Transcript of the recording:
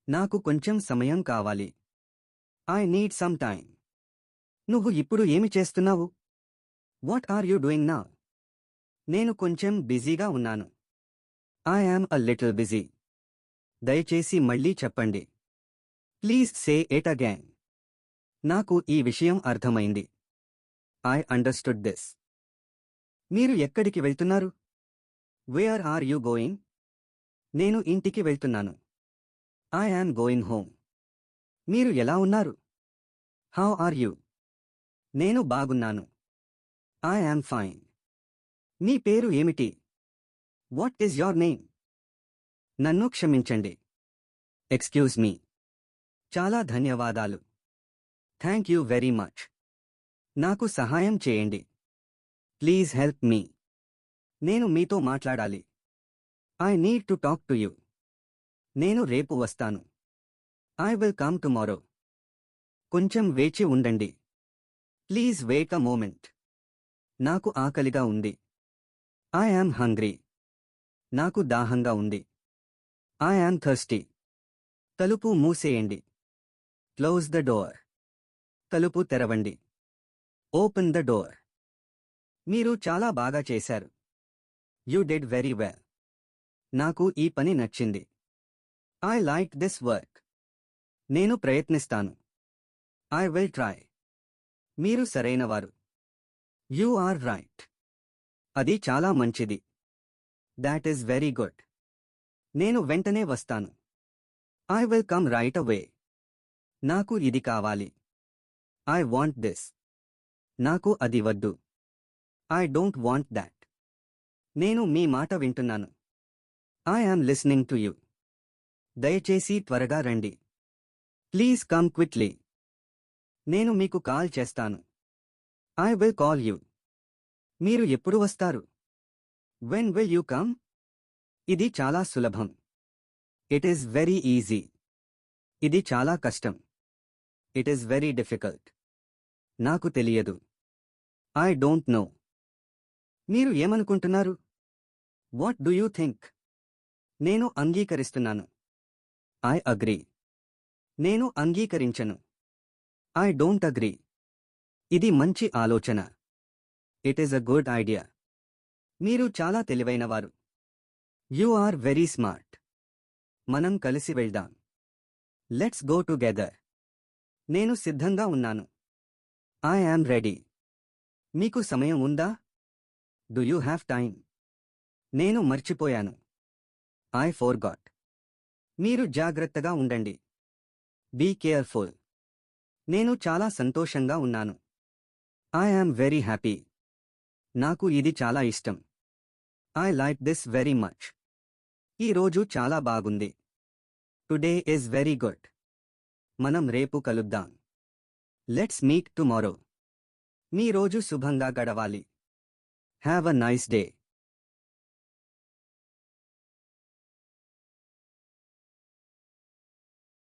నాకు కొంచెం సమయం కావాలి. I need some time. నువ్వు ఇప్పుడు ఏమి చేస్తున్నావు? What are you doing now? నేను కొంచెం బిజీగా ఉన్నాను. I am a little busy. దయచేసి మళ్ళీ చెప్పండి. Please say it again. నాకు ఈ విషయం అర్థమైంది. I understood this. మీరు ఎక్కడికి వెళ్తున్నారు? Where are you going? నేను ఇంటికి వెళ్తున్నాను. I am going home. మీరు ఎలా ఉన్నారు? How are you? నేను బాగున్నాను. I am fine. మీ పేరు ఏమిటి? What is your name? నన్ను క్షమించండి. Excuse me. చాలా ధన్యవాదాలు. Thank you very much. నాకు సహాయం చేయండి. Please help me. నేను మీతో మాట్లాడాలి. I need to talk to you. నేను రేపు వస్తాను. I will come tomorrow. కొంచెం వేచి ఉండండి. Please wait a moment. నాకు ఆకలిగా ఉంది. I am hungry. నాకు దాహంగా ఉంది. I am thirsty. తలుపు మూసేయండి. Close the door. తలుపు తెరవండి. Open the door. మీరు చాలా బాగా చేశారు. You did very well. నాకు ఈ పని నచ్చింది. I like this work. నేను ప్రయత్నిస్తాను. I will try. మీరు సరైనవారు. You are right. అది చాలా మంచిది. That is very good. నేను వెంటనే వస్తాను. I will come right away. నాకు ఇది కావాలి. I want this. నాకు అది వద్దు. I don't want that. నేను మీ మాట వింటున్నాను. I am listening to you. దయచేసి త్వరగా రండి. Please come quickly. నేను మీకు కాల్ చేస్తాను. I will call you. మీరు ఎప్పుడు వస్తారు? When will you come? ఇది చాలా సులభం. It is very easy. ఇది చాలా కష్టం. It is very difficult. నాకు తెలియదు. I don't know. మీరు ఏమనుకుంటున్నారు? What do you think? నేను అంగీకరిస్తున్నాను. I agree. నేను అంగీకరించను. I don't agree. ఇది మంచి ఆలోచన. It is a good idea. మీరు చాలా తెలివైనవారు. You are very smart. మనం కలిసి వెళ్దాం. Let's go together. నేను సిద్ధంగా ఉన్నాను. I am ready. మీకు సమయం ఉందా? Do you have time? నేను మర్చిపోయాను. I forgot. మీరు జాగ్రత్తగా ఉండండి. Be careful. నేను చాలా సంతోషంగా ఉన్నాను. I am very happy. నాకు ఇది చాలా ఇష్టం. I like this very much. ఈ రోజు చాలా బాగుంది. Today is very good. మనం రేపు కలుద్దాం. Let's meet tomorrow. మీ రోజు శుభంగా గడవాలి. Have a nice day.